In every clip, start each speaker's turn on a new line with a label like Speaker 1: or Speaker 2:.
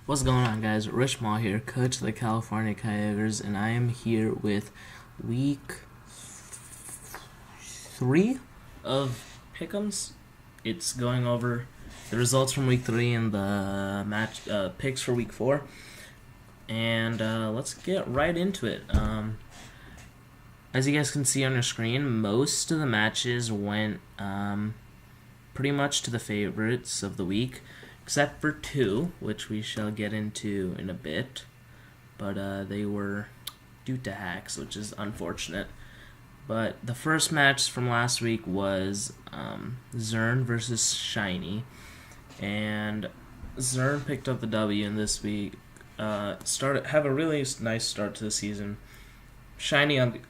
Speaker 1: What's going on, guys? Rishmal here, coach of the California Coyotes, and I am here with week 3 of Pick Ems. It's going over the results from week 3 and the match picks for week 4. And let's get right into it. As you guys can see on your screen, most of the matches went pretty much to the favorites of the week, except for 2, which we shall get into in a bit. But they were due to hacks, which is unfortunate. But the first match from last week was Zern versus Shiny, and Zern picked up the W in this week. Have a really nice start to the season. Shiny, on the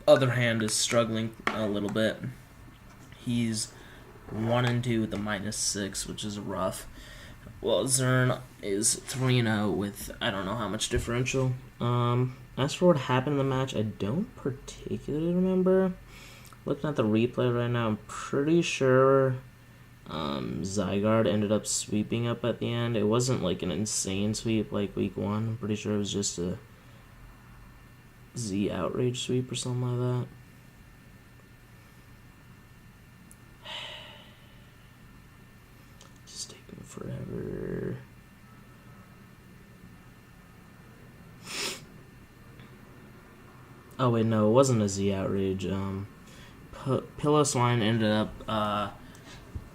Speaker 1: other hand, is struggling a little bit. He's 1-2 with a -6, which is rough. Well, Zern is 3-0 with I don't know how much differential. As for what happened in the match, I don't particularly remember. Looking at the replay right now, I'm pretty sure Zygarde ended up sweeping up at the end. It wasn't like an insane sweep like week 1. I'm pretty sure it was just a Z outrage sweep or something like that. Just taking forever. Oh wait, no, it wasn't a Z outrage. Pillow Swine ended up.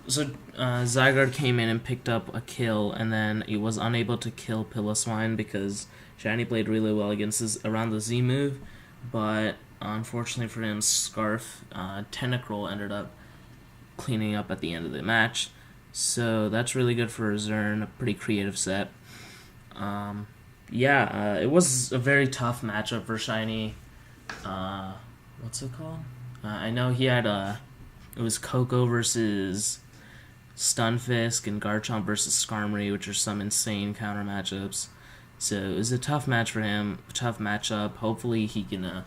Speaker 1: Zygarde came in and picked up a kill, and then he was unable to kill Pillow Swine because Shiny played really well around the Z move, but unfortunately for him, Scarf Tentacruel ended up cleaning up at the end of the match. So that's really good for Zern, a pretty creative set. It was a very tough matchup for Shiny. What's it called? I know he had it was Coco versus Stunfisk and Garchomp versus Skarmory, which are some insane counter matchups. So it was a tough match for him, a tough matchup. Hopefully he doesn't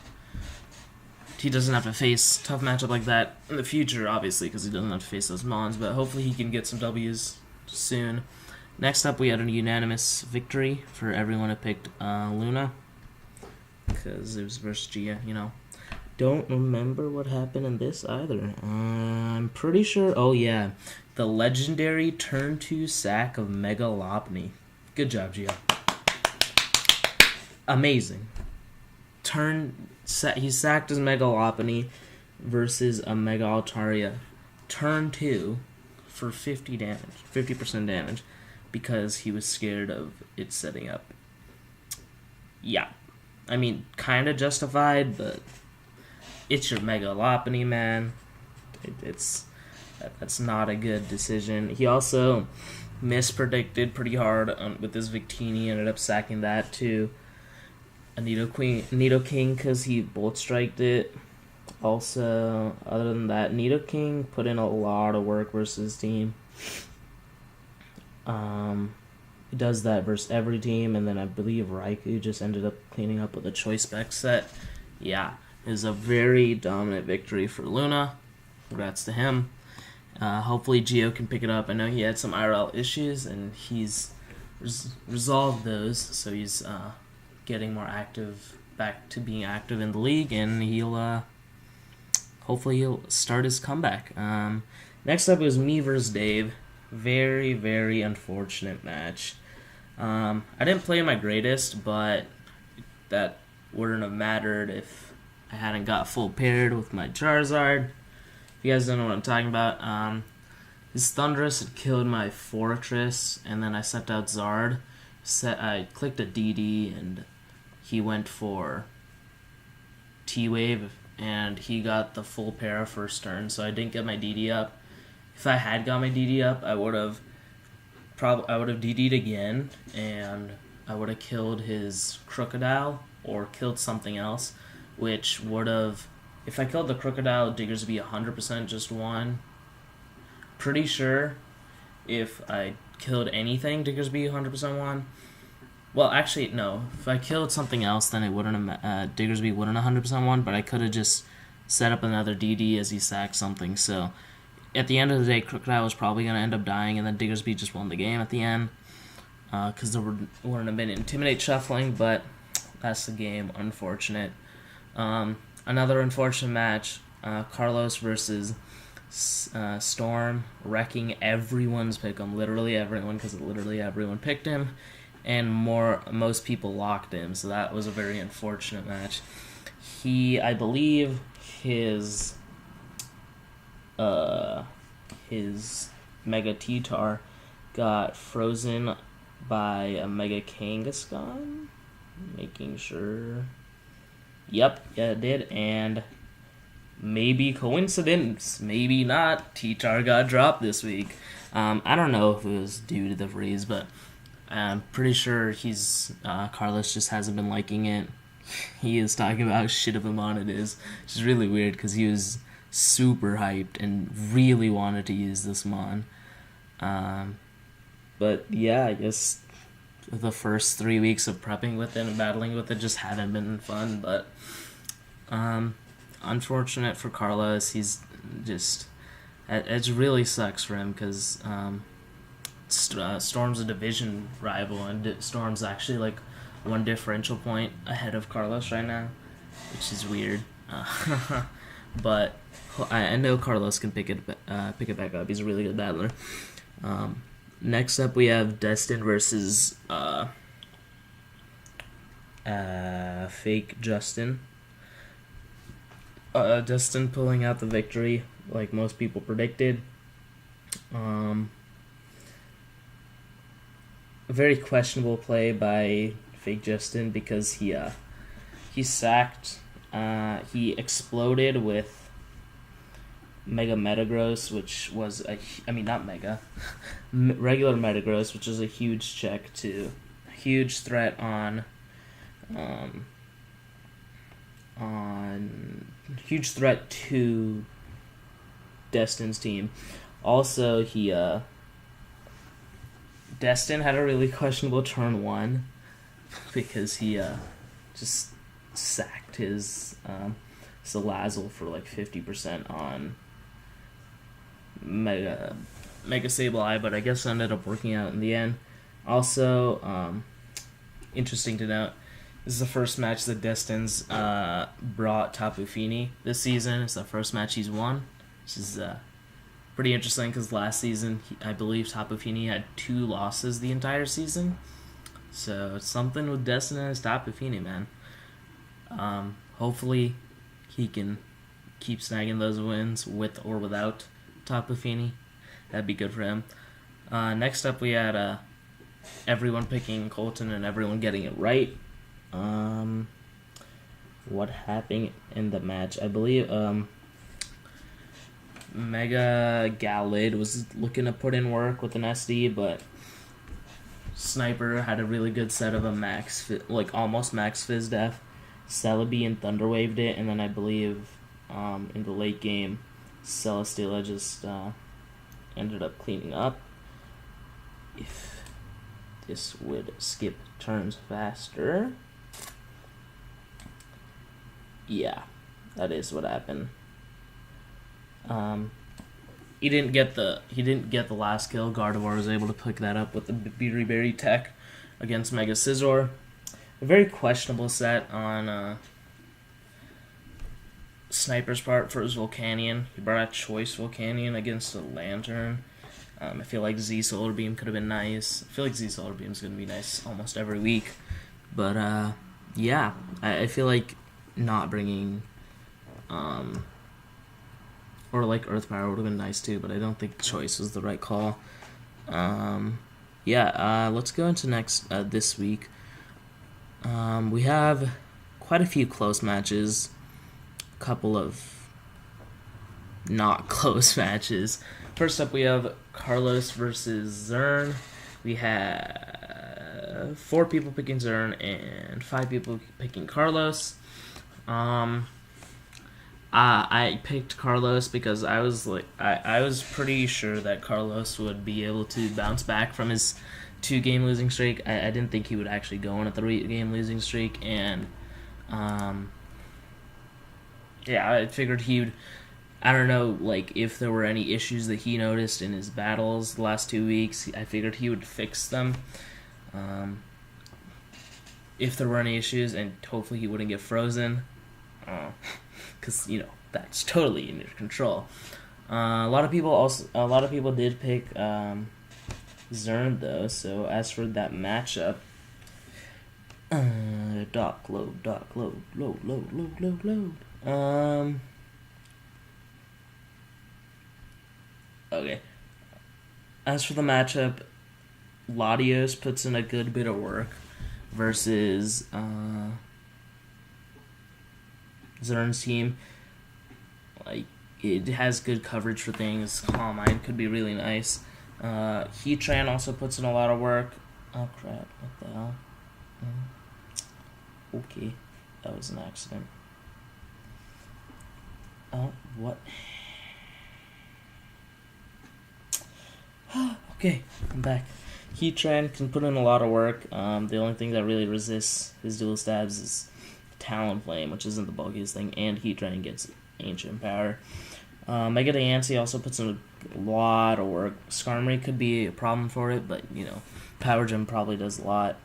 Speaker 1: have to face a tough matchup like that in the future, obviously, because he doesn't have to face those Mons, but hopefully he can get some W's soon. Next up, we had a unanimous victory for everyone who picked Luna, because it was versus Gia, Don't remember what happened in this either. I'm pretty sure, the legendary turn 2 sack of Megalopony. Good job, Gia. Amazing. He sacked his Megalopony versus a Mega Altaria. Turn 2 for 50% damage, because he was scared of it setting up. Yeah. I mean, kind of justified, but it's your Megalopony, man. That's not a good decision. He also mispredicted pretty hard with his Victini, ended up sacking that too. A Nidoking, because he bolt striked it. Also, other than that, Nidoking put in a lot of work versus his team. He does that versus every team, and then I believe Raikou just ended up cleaning up with a Choice Spec set. Yeah, it was a very dominant victory for Luna. Congrats to him. Hopefully Gio can pick it up. I know he had some IRL issues, and he's resolved those, so he's getting more active, back to being active in the league, and hopefully he'll start his comeback. Next up was me versus Dave. Very, very unfortunate match. I didn't play my greatest, but that wouldn't have mattered if I hadn't got full paired with my Charizard. If you guys don't know what I'm talking about, his Thundurus had killed my Fortress, and then I sent out Zard. I clicked a DD, and he went for T-Wave, and he got the full pair first turn, so I didn't get my DD up. If I had got my DD up, I would have DD'd again, and I would have killed his Crocodile or killed something else, which would have, if I killed the Crocodile, Diggersby 100% just won. Pretty sure if I killed anything, Diggersby 100% won. Well, actually, no. If I killed something else, then it wouldn't have, Diggersby wouldn't 100% won, but I could have just set up another DD as he sacked something, so at the end of the day, Crocodile was probably going to end up dying, and then Diggersby just won the game at the end. because there wouldn't have been Intimidate shuffling, but that's the game. Unfortunate. Another unfortunate match, Carlos versus Storm, wrecking everyone's pick 'em, literally everyone, because literally everyone picked him, and most people locked him, so that was a very unfortunate match. I believe his Mega T-Tar got frozen by a Mega Kangaskhan, making sure. Yep, yeah, it did, and maybe coincidence, maybe not, T-Tar got dropped this week. I don't know if it was due to the freeze, but I'm pretty sure Carlos just hasn't been liking it. He is talking about how shit of a mon it is, which is really weird because he was super hyped and really wanted to use this mon. But yeah, I guess the first 3 weeks of prepping with it and battling with it just haven't been fun, but unfortunate for Carlos. He's just, it really sucks for him because Storm's a division rival, and Storm's actually like 1 differential point ahead of Carlos right now, which is weird. But I know Carlos can pick it back up. He's a really good battler. Next up, we have Destin versus Fake Justin. Destin pulling out the victory, like most people predicted. A very questionable play by Fake Justin because he sacked. He exploded with Mega Metagross, which was not Mega, regular Metagross, which is a huge huge threat on huge threat to Destin's team. Also, Destin had a really questionable turn 1 because he just sacked his Salazzle for like 50% on Mega Sableye, but I guess it ended up working out in the end. Also, interesting to note, this is the first match that Destin's brought Tapu Fini this season. It's the first match he's won, which is pretty interesting because last season, I believe Tapu Fini had 2 losses the entire season. So it's something with Destin and his Tapu Fini, man. Hopefully he can keep snagging those wins with or without Tapu Fini. That'd be good for him. Next up, we had everyone picking Colton and everyone getting it right. What happened in the match? I believe Mega Galid was looking to put in work with an SD, but Sniper had a really good set of a almost max Fizz Def. Celebi and Thunderwaved it, and then I believe in the late game, Celesteela just ended up cleaning up. If this would skip turns faster. Yeah, that is what happened. He didn't get the last kill. Gardevoir was able to pick that up with the Berry tech against Mega Scizor. A very questionable set on Sniper's part for his Volcanion. He brought out Choice Volcanion against a Lantern. I feel like Z Solar Beam could have been nice. I feel like Z Solar Beam is going to be nice almost every week. But, yeah, I feel like not bringing... or like Earth Power would have been nice too, but I don't think Choice was the right call. Let's go into this week. We have quite a few close matches, a couple of not close matches. First up, we have Carlos versus Zern. We have 4 people picking Zern and 5 people picking Carlos. I picked Carlos because I was pretty sure that Carlos would be able to bounce back from his 2-game losing streak. I didn't think he would actually go on a 3-game losing streak, and I figured he would. I don't know, like, if there were any issues that he noticed in his battles the last 2 weeks, I figured he would fix them. if there were any issues, and hopefully he wouldn't get frozen, because that's totally in your control. A lot of people did pick Zern though. So as for that matchup, load. Okay. As for the matchup, Latios puts in a good bit of work versus Zern's team. Like, it has good coverage for things. Calm Mind could be really nice. Heatran also puts in a lot of work. Oh crap, what the hell? Okay, that was an accident. Oh, what? Okay, I'm back. Heatran can put in a lot of work. The only thing that really resists his dual stabs is Talonflame, which isn't the bulkiest thing, and Heatran gets Ancient Power. Mega Diancie also puts in a lot of work. Skarmory could be a problem for it, but, Power Gem probably does a lot.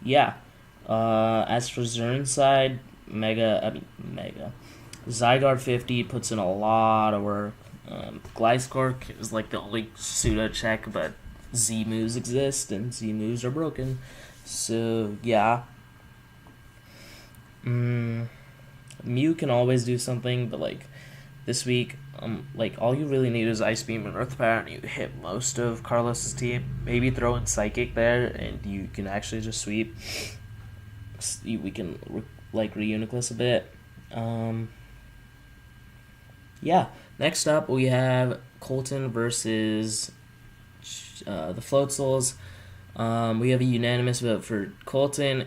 Speaker 1: Yeah. As for Zern's side, Mega. Zygarde 50 puts in a lot of work. Gliscor is like the only pseudo check, but Z moves exist and Z moves are broken. So yeah. Mew can always do something, but like this week, all you really need is Ice Beam and Earth Power, and you hit most of Carlos's team. Maybe throw in Psychic there, and you can actually just sweep. We can re-Uniclus a bit. Yeah. Next up, we have Colton versus the Float Souls. We have a unanimous vote for Colton.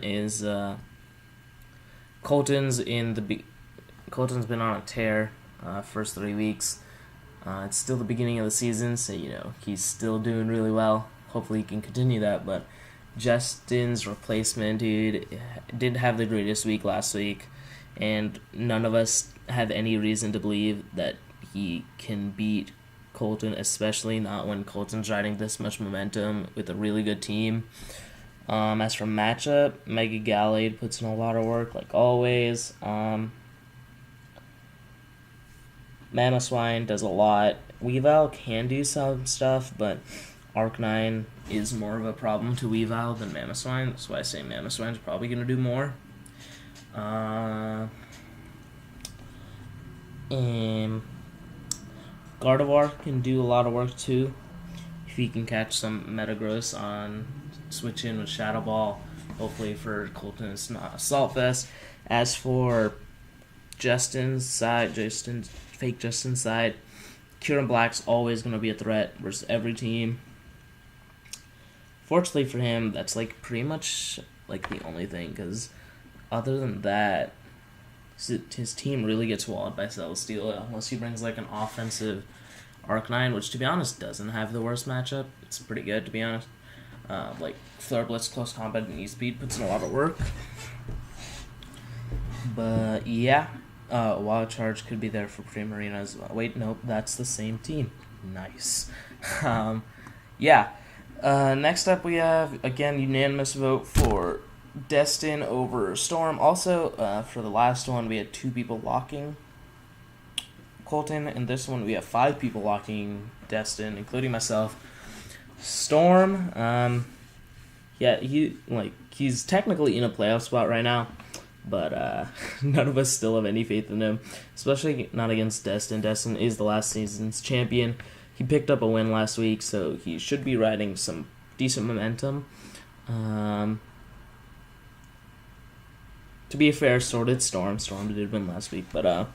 Speaker 1: Colton's been on a tear first 3 weeks. It's still the beginning of the season, so he's still doing really well. Hopefully he can continue that, but Justin's replacement, dude, didn't have the greatest week last week, and none of us have any reason to believe that he can beat Colton, especially not when Colton's riding this much momentum with a really good team. As for matchup, Mega Gallade puts in a lot of work, like always. Mamoswine does a lot. Weavile can do some stuff, but Arcanine is more of a problem to Weavile than Mamoswine. That's why I say Mamoswine's probably going to do more. Gardevoir can do a lot of work too. If he can catch some Metagross on switch in with Shadow Ball, hopefully for Colton it's not Assault Vest. As for Justin's side, fake Justin's side, Kyurem Black's always going to be a threat versus every team. Fortunately for him, that's pretty much the only thing, because other than that, his team really gets walled by Celesteela unless he brings an offensive Arcanine, which to be honest doesn't have the worst matchup. It's pretty good, to be honest. Flare Blitz, Close Combat, and E-Speed puts in a lot of work. But yeah, Wild Charge could be there for Primarina as well. Wait, nope, that's the same team. Nice. Yeah. Next up we have, again, unanimous vote for Destin over Storm. Also, for the last one, we had 2 people locking Colton, and this one we have 5 people locking Destin, including myself. Storm, he's technically in a playoff spot right now, but none of us still have any faith in him, especially not against Destin. Destin is the last season's champion. He picked up a win last week, so he should be riding some decent momentum. To be fair, so did Storm. Storm did win last week, but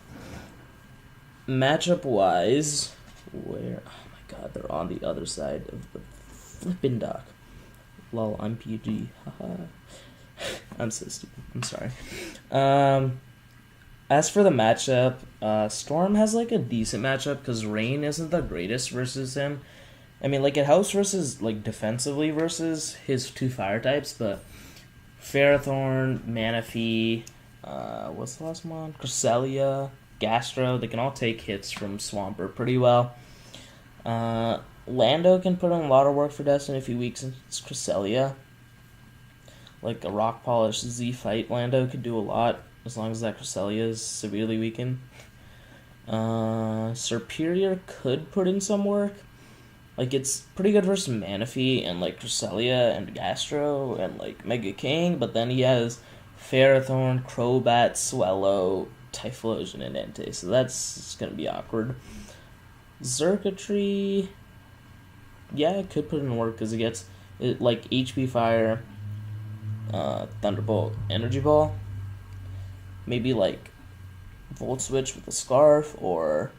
Speaker 1: matchup-wise, where... Oh my god, they're on the other side of the flippin' dock. Lol, I'm PG. Haha. I'm so stupid. I'm sorry. As for the matchup, Storm has a decent matchup because Rain isn't the greatest versus him. I mean, it helps versus defensively versus his 2 fire types, but Ferrothorn, Manaphy, what's the last one? Cresselia, Gastro, they can all take hits from Swampert pretty well. Lando can put in a lot of work for Destiny if he weakens Cresselia. Like a rock polish Z fight, Lando could do a lot as long as that Cresselia is severely weakened. Superior could put in some work. Like, it's pretty good versus Manaphy and, like, Cresselia and Gastro and, like, Mega King, but then he has Ferrothorn, Crobat, Swellow, Typhlosion, and Entei, so that's going to be awkward. Xurkitree, yeah, it could put in work because it gets, like, HP Fire, Thunderbolt, Energy Ball, maybe, like, Volt Switch with a Scarf, or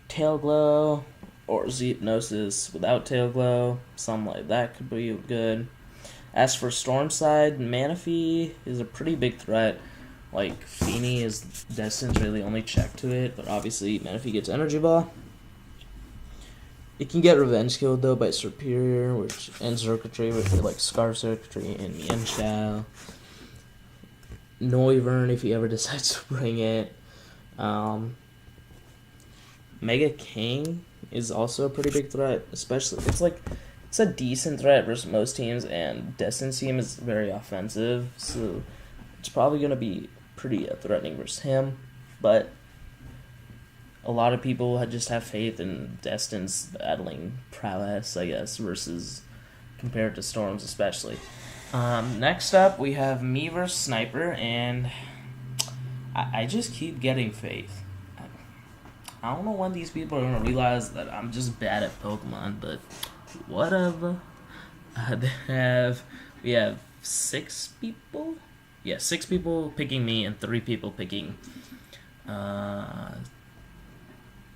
Speaker 1: Tail Glow, or Hypnosis without Tail Glow, something like that could be good. As for Storm side, Manaphy is a pretty big threat. Like, Feeny is Destin's really only check to it, but obviously Manaphy gets Energy Ball. It can get Revenge killed though by Superior, which ends Xurkitree with like Scarf Xurkitree and Mienshao. Noivern if he ever decides to bring it. Mega King is also a pretty big threat, especially it's a decent threat versus most teams, and Destin's team is very offensive, so it's probably going to be pretty threatening versus him, but a lot of people just have faith in Destin's battling prowess, I guess, versus compared to Storm's especially. Next up, we have me versus Sniper, and I just keep getting faith. I don't know when these people are going to realize that I'm just bad at Pokemon, but whatever. We have 6 people? Yeah, 6 people picking me and 3 people picking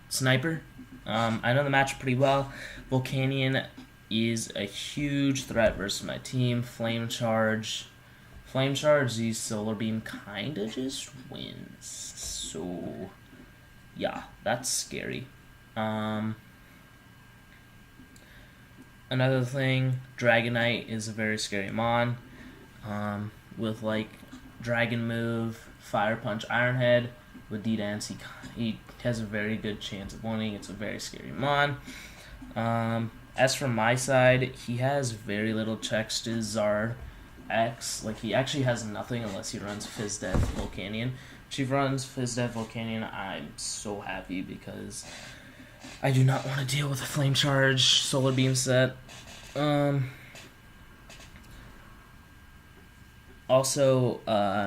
Speaker 1: Sniper. I know the match pretty well. Volcanion is a huge threat versus my team. Flame Charge, the Solar Beam kind of just wins. So, yeah, that's scary. Another thing, Dragonite is a very scary mon. With, like, Dragon Move, Fire Punch, Iron Head. With D-Dance, he has a very good chance of winning. It's a very scary mon. As for my side, he has very little checks to Zard X. Like, he actually has nothing unless he runs Fizz Death Volcanion. If he runs Fizz Death Volcanion, I'm so happy because I do not want to deal with a Flame Charge Solar Beam set. Also,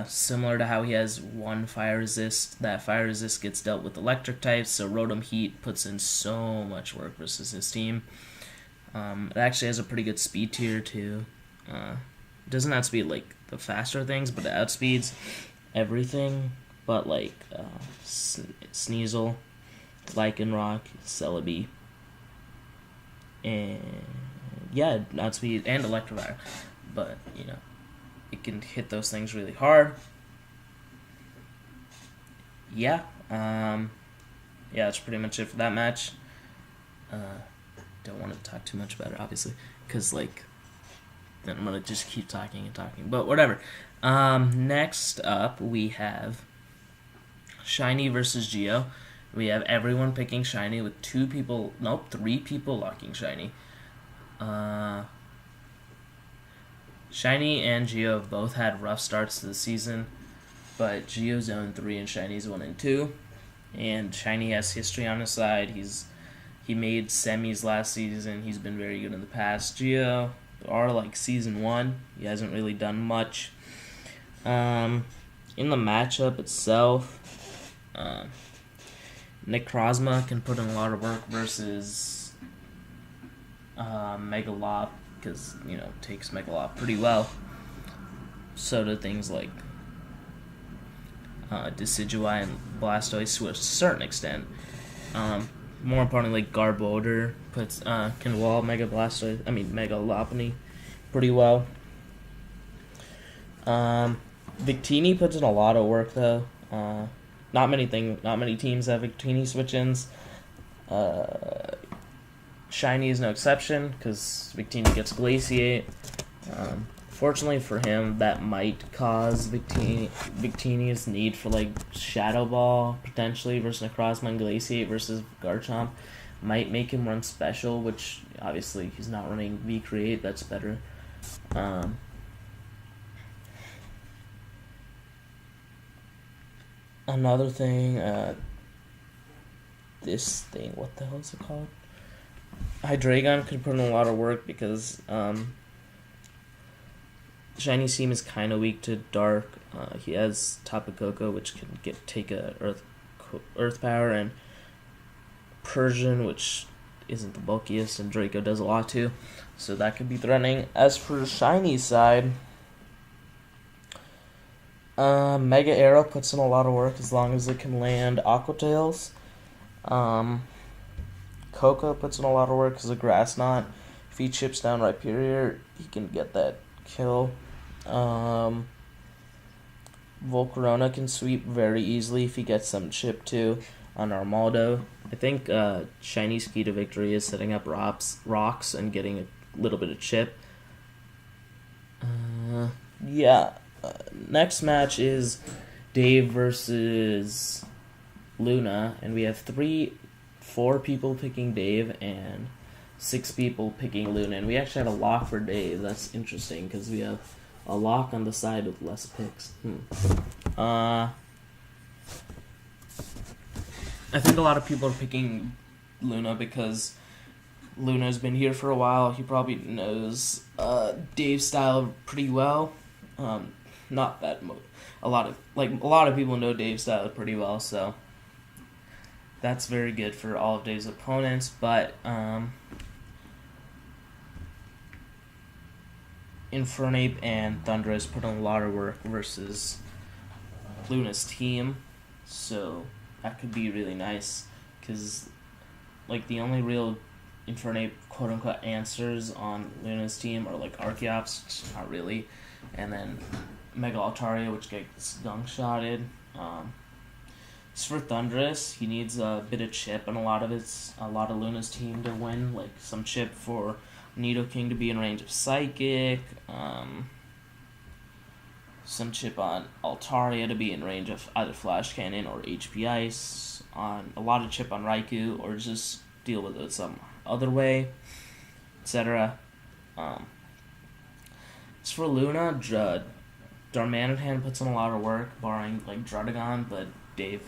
Speaker 1: similar to how he has 1 Fire Resist, that Fire Resist gets dealt with Electric types, so Rotom Heat puts in so much work versus his team. It actually has a pretty good speed tier, too. It doesn't outspeed, like, the faster things, but it outspeeds everything but, like, Sneasel, Lycanroc, Celebi, and, yeah, outspeed, and Electivire, but, you know, it can hit those things really hard. Yeah, that's pretty much it for that match. Don't want to talk too much about it, obviously, because, like, then I'm going to just keep talking and talking, but whatever. Next up, we have Shiny versus Geo. We have everyone picking Shiny with 3 people locking Shiny. Shiny and Geo have both had rough starts to the season, but Geo's 0-3 and Shiny's 1-2. And Shiny has history on his side. He made semis last season. He's been very good in the past. Geo are like season 1. He hasn't really done much. In the matchup itself, Necrozma can put in a lot of work versus Megalop, because, you know, takes Megalop pretty well. So do things like Decidueye and Blastoise to a certain extent. More importantly, Garbodor can wall Mega Lopunny pretty well. Victini puts in a lot of work though. Not many teams have Victini switch-ins. Shiny is no exception because Victini gets Glaciate. Fortunately for him, that might cause Victini's need for like Shadow Ball potentially versus Necrozma and Glaciate versus Garchomp Might make him run special, which obviously he's not running V-Create. That's better. Another thing, this thing, what the hell is it called? Hydreigon could put in a lot of work because Shiny Seam is kind of weak to Dark. He has Tapu Koko, which can take a Earth Power, and Persian, which isn't the bulkiest, and Draco does a lot too, so that could be threatening. As for Shiny's side, Mega Arrow puts in a lot of work as long as it can land Aqua Tails. Coco puts in a lot of work as a Grass Knot. If he chips down Rhyperior, he can get that kill. Volcarona can sweep very easily if he gets some chip too on Armaldo. I think Shiny's key to victory is setting up rocks and getting a little bit of chip. Next match is Dave versus Luna, and we have 4 people picking Dave and 6 people picking Luna, and we actually had a lock for Dave. That's interesting because we have a lock on the side with less picks. I think a lot of people are picking Luna because Luna's been here for a while. He probably knows Dave's style pretty well. Not that a lot of people know Dave's style pretty well, so that's very good for all of Dave's opponents. But Infernape and Thundurus put in a lot of work versus Luna's team, so that could be really nice because the only real Infernape quote-unquote answers on Luna's team are Archeops, not really, and then Mega Altaria, which gets gunk-shotted. As for Thundurus, he needs a bit of chip and a lot of Luna's team to win, some chip for Nidoking to be in range of Psychic, some chip on Altaria to be in range of either Flash Cannon or HP Ice, on a lot of chip on Raikou, or just deal with it some other way, etc. As for Luna, Darmanitan puts in a lot of work, barring Druddigon, but Dave,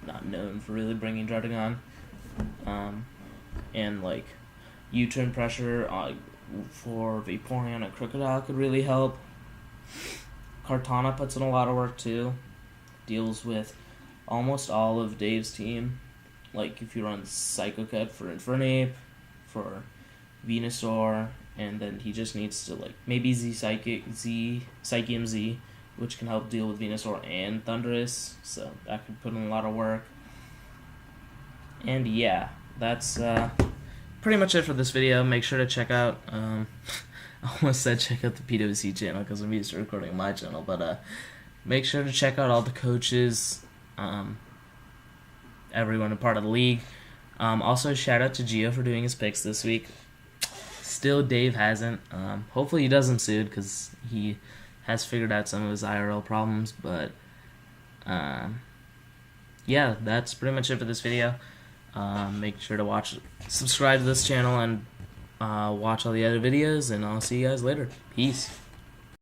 Speaker 1: not known for really bringing Druddigon, and U-turn pressure for Vaporeon and Crocodile could really help. Kartana puts in a lot of work too. Deals with almost all of Dave's team. If you run Psycho Cut for Infernape, for Venusaur, and then he just needs to maybe Psychium Z, which can help deal with Venusaur and Thundurus, so that could put in a lot of work. And yeah, that's pretty much it for this video. Make sure to check out, I almost said check out the PWC channel because I'm used to recording on my channel, but make sure to check out all the coaches, everyone a part of the league. Also, shout out to Gio for doing his picks this week. Still, Dave hasn't. Hopefully he does them soon because he has figured out some of his IRL problems, but yeah, that's pretty much it for this video. Make sure to subscribe to this channel and watch all the other videos, and I'll see you guys later. Peace.